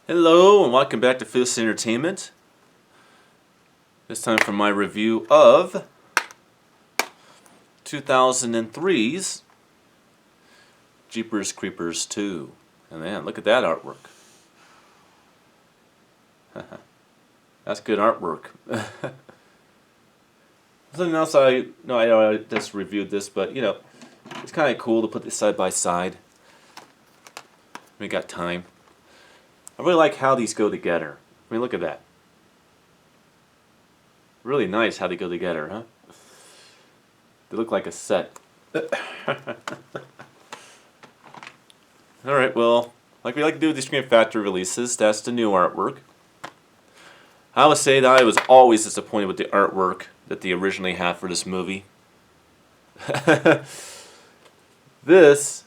Hello and welcome back to Fist Entertainment. This time for my review of 2003's Jeepers Creepers 2. And man, look at that artwork. That's good artwork. Something else I just reviewed this, but it's kind of cool to put this side by side. We got time. I really like how these go together. I mean, look at that. Really nice how they go together, huh? They look like a set. Alright, well, like we like to do with these Scream Factory releases, that's the new artwork. I would say that I was always disappointed with the artwork that they originally had for this movie. This,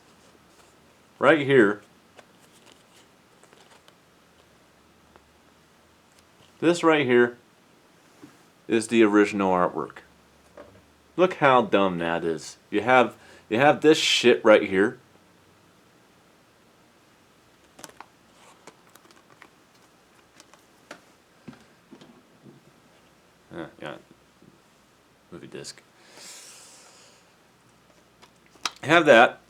right here, this right here is the original artwork. Look how dumb that is. You have this shit right here. Yeah. Movie disc. You have that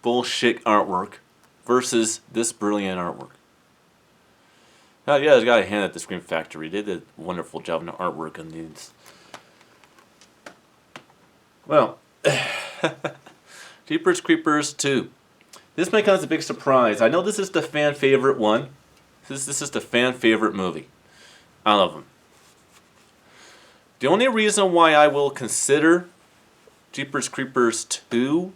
bullshit artwork versus this brilliant artwork. Oh, yeah, I got a hand at the Scream Factory. They did a wonderful job in the artwork on these. Well, Jeepers Creepers 2. This may come as a big surprise. I know this is the fan favorite one. This is the fan favorite movie out of them. The only reason why I will consider Jeepers Creepers 2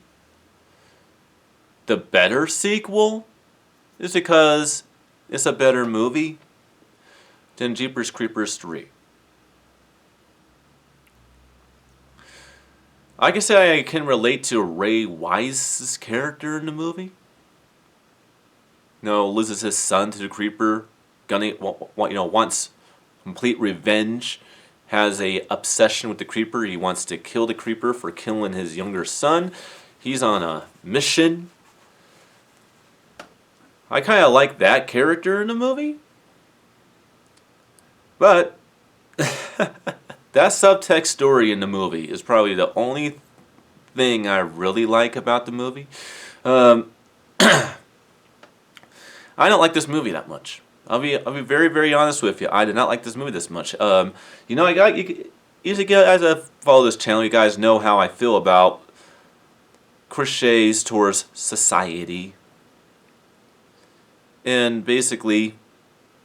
the better sequel is because it's a better movie than Jeepers Creepers 3. I can say I can relate to Ray Wise's character in the movie. Loses his son to the creeper, wants complete revenge, has a obsession with the creeper. He wants to kill the creeper for killing his younger son. He's on a mission. I kind of like that character in the movie. But that subtext story in the movie is probably the only thing I really like about the movie. I don't like this movie that much. I'll be very, very honest with you. I did not like this movie this much. You guys that follow this channel, you guys know how I feel about cliches towards society. And basically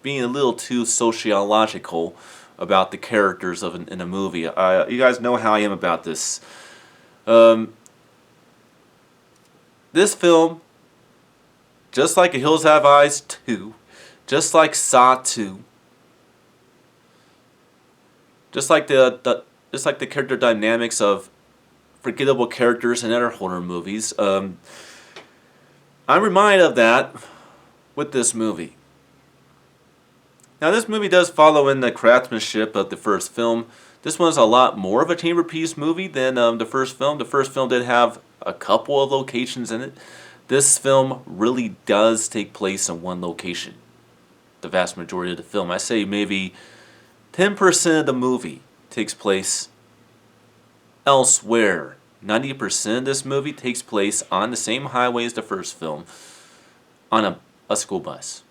being a little too sociological about the characters in a movie. You guys know how I am about this. This film, just like A Hills Have Eyes 2, just like Saw 2, just like the character dynamics of forgettable characters in other horror movies, I'm reminded of that with this movie. Now this movie does follow in the craftsmanship of the first film. This one's a lot more of a chamber piece movie than the first film. The first film did have a couple of locations in it. This film really does take place in one location. The vast majority of the film. I say maybe 10% of the movie takes place elsewhere. 90% of this movie takes place on the same highway as the first film, on a school bus.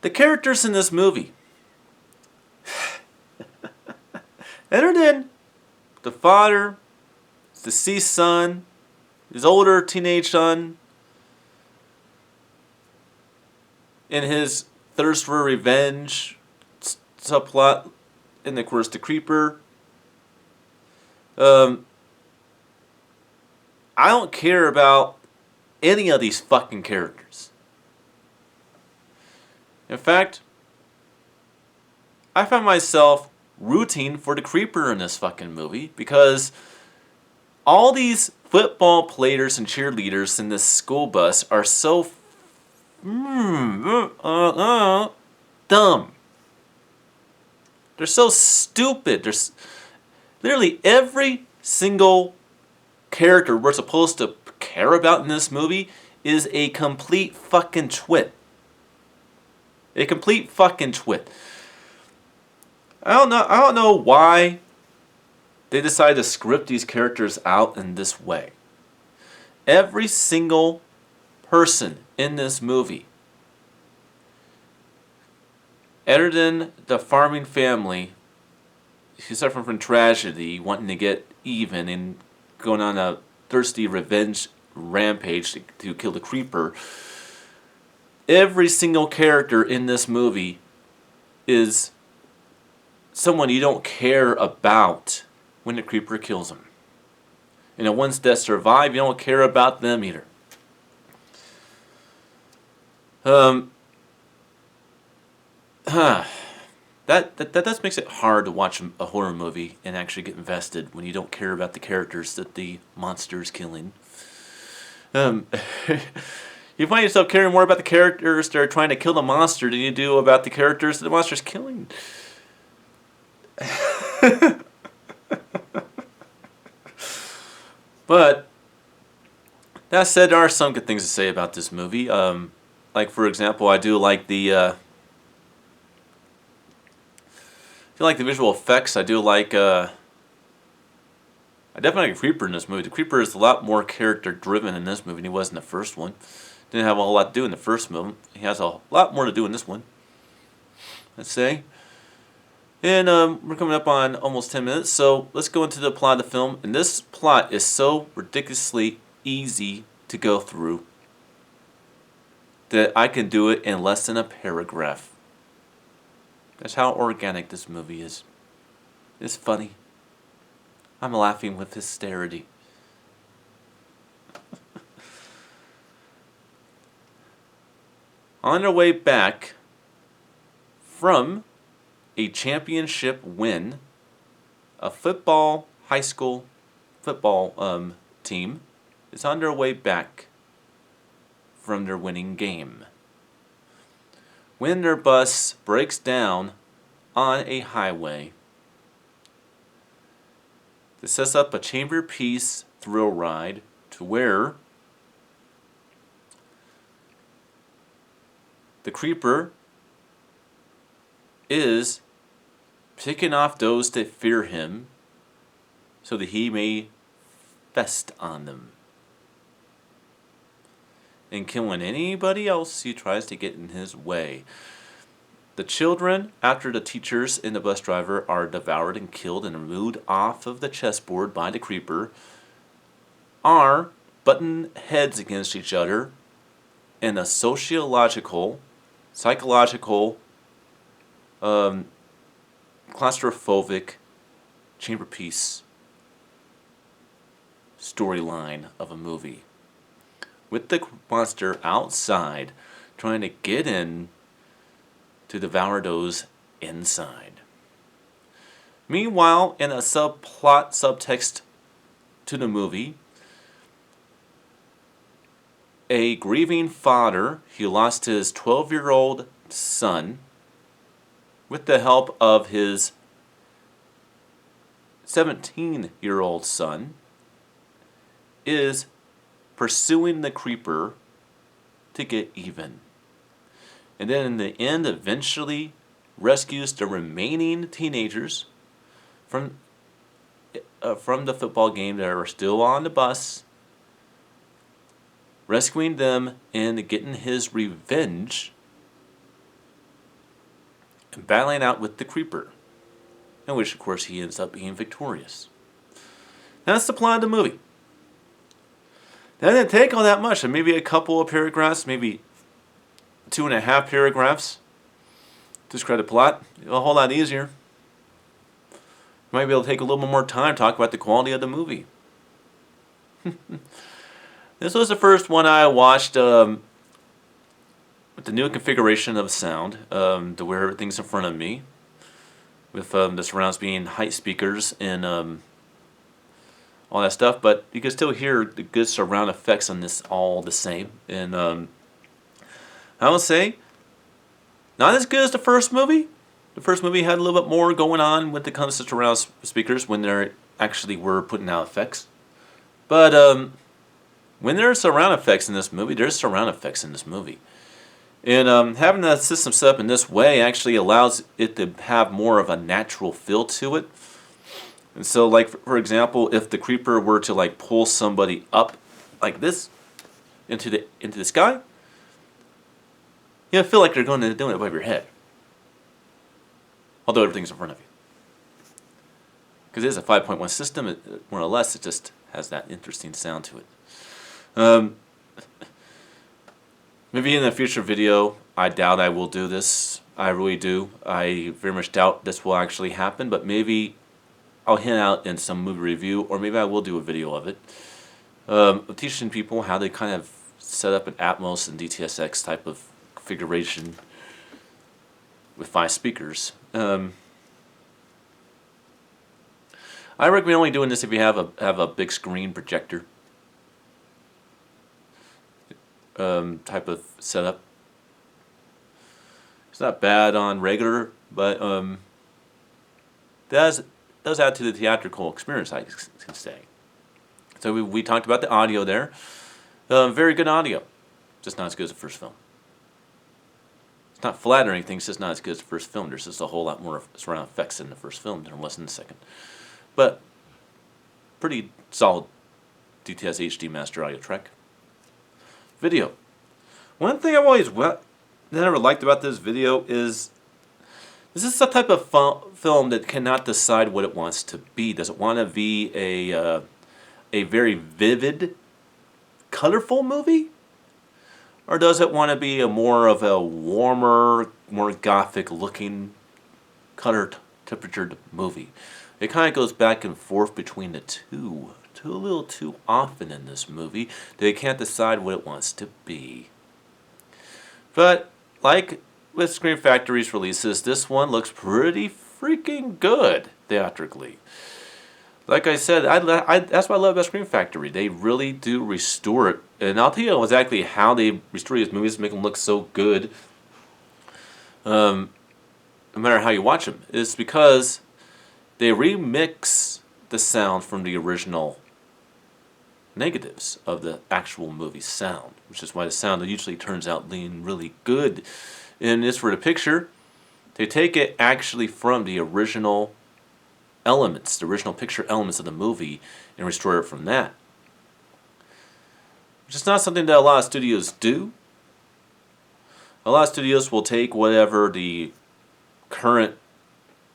The characters in this movie. Entered in the father, his deceased son, his older teenage son, and his thirst for revenge subplot, and of course the creeper. I don't care about any of these fucking characters. In fact, I find myself rooting for the creeper in this fucking movie because all these football players and cheerleaders in this school bus are so dumb. They're so stupid. There's literally every single character we're supposed to care about in this movie is a complete fucking twit. A complete fucking twit. I don't know why they decided to script these characters out in this way. Every single person in this movie, other than the farming family, who's suffering from tragedy, wanting to get even and going on a thirsty revenge rampage to kill the Creeper. Every single character in this movie is someone you don't care about when the Creeper kills them. And the ones that survive, you don't care about them either. That makes it hard to watch a horror movie and actually get invested when you don't care about the characters that the monster is killing. You find yourself caring more about the characters that are trying to kill the monster than you do about the characters that the monster's killing. But that said, there are some good things to say about this movie. Like, for example, I do like the visual effects. I do like I definitely like Creeper in this movie. The Creeper is a lot more character driven in this movie than he was in the first one. Didn't have a whole lot to do in the first movie. He has a lot more to do in this one, let's say. And we're coming up on almost 10 minutes, so let's go into the plot of the film. And this plot is so ridiculously easy to go through that I can do it in less than a paragraph. That's how organic this movie is. It's funny. I'm laughing with hysterity. On their way back from a championship win, a high school football team is on their way back from their winning game when their bus breaks down on a highway. This sets up a chamber piece thrill ride to where the Creeper is picking off those that fear him so that he may fest on them and killing anybody else who tries to get in his way. The children, after the teachers and the bus driver are devoured and killed and removed off of the chessboard by the Creeper, are butting heads against each other in a psychological, claustrophobic chamber piece storyline of a movie, with the monster outside trying to get in to devour those inside. Meanwhile, in a subtext to the movie, a grieving father who lost his 12-year-old son, with the help of his 17-year-old son, is pursuing the Creeper to get even. And then in the end, eventually rescues the remaining teenagers from the football game that are still on the bus, rescuing them and getting his revenge and battling out with the Creeper, in which, of course, he ends up being victorious. That's the plot of the movie. That didn't take all that much, and maybe a couple of paragraphs, maybe 2.5 paragraphs to describe the plot. A whole lot easier. You might be able to take a little bit more time to talk about the quality of the movie. This was the first one I watched with the new configuration of sound, to where everything's in front of me, with the surrounds being height speakers and all that stuff, but you can still hear the good surround effects on this all the same. And I would say, not as good as the first movie. The first movie had a little bit more going on when it comes to surround speakers when they actually were putting out effects. But when there's surround effects in this movie, there's surround effects in this movie. And having that system set up in this way actually allows it to have more of a natural feel to it. And so, like, for example, if the creeper were to, like, pull somebody up like this into the sky, you feel like they're going to do it above your head. Although everything's in front of you. Because it is a 5.1 system, more or less, it just has that interesting sound to it. Maybe in a future video, I doubt I will do this. I really do. I very much doubt this will actually happen, but maybe I'll hint out in some movie review, or maybe I will do a video of it. Teaching people how they kind of set up an Atmos and DTS:X type of configuration with 5 speakers. I recommend only doing this if you have a big screen projector type of setup. It's not bad on regular, but does add to the theatrical experience, I can say. So we talked about the audio there. Very good audio, just not as good as the first film. It's not flat or anything, it's just not as good as the first film. There's just a whole lot more surround effects in the first film than there was in the second. But pretty solid DTS HD Master audio track. Video. One thing I've always never liked about this video is this is the type of film that cannot decide what it wants to be. Does it want to be a very vivid, colorful movie? Or does it want to be more of a warmer, more gothic looking, color temperatured movie? It kind of goes back and forth between the two. A little too often in this movie that it can't decide what it wants to be. But like with Scream Factory's releases, this one looks pretty freaking good theatrically. Like I said, that's what I love about Scream Factory. They really do restore it. And I'll tell you exactly how they restore these movies to make them look so good. No matter how you watch them. It's because they remix the sound from the original negatives of the actual movie sound, which is why the sound usually turns out being really good. And as for the picture, they take it actually from the original elements, the original picture elements of the movie, and restore it from that. Which is not something that a lot of studios do. A lot of studios will take whatever the current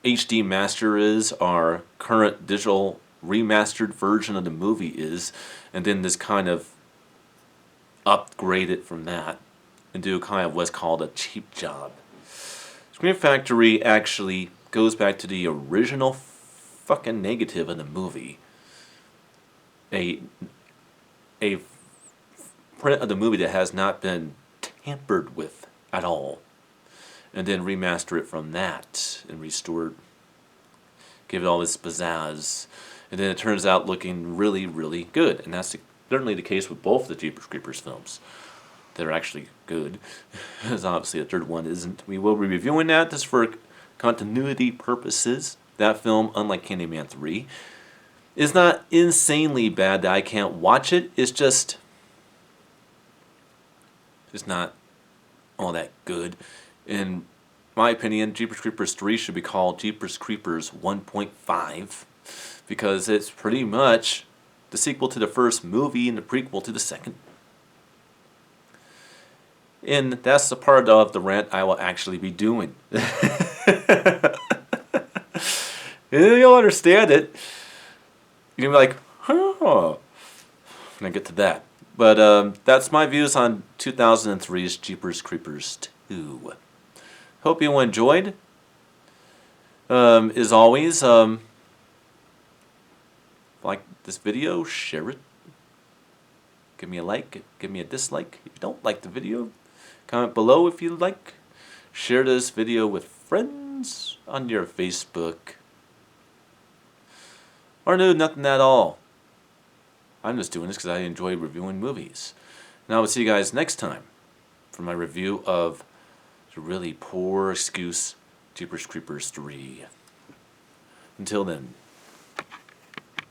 HD master is, or current digital remastered version of the movie is, and then this kind of upgrade it from that and do kind of what's called a cheap job. Scream Factory actually goes back to the original fucking negative of the movie. A print of the movie that has not been tampered with at all, and then remaster it from that and restore it, give it all this pizzazz. And then it turns out looking really, really good. And that's certainly the case with both the Jeepers Creepers films. They're actually good. As obviously the third one isn't. We will be reviewing that just for continuity purposes. That film, unlike Candyman 3, is not insanely bad that I can't watch it. It's just not all that good. In my opinion, Jeepers Creepers 3 should be called Jeepers Creepers 1.5. Because it's pretty much the sequel to the first movie and the prequel to the second. And that's the part of the rant I will actually be doing. And you'll understand it. You'll be like, huh. When I get to that. But that's my views on 2003's Jeepers Creepers 2. Hope you enjoyed. As always, like this video, share it. Give me a like, give me a dislike. If you don't like the video, comment below if you like. Share this video with friends on your Facebook. Or no, nothing at all. I'm just doing this because I enjoy reviewing movies. And I will see you guys next time for my review of the really poor excuse Jeepers Creepers 3. Until then.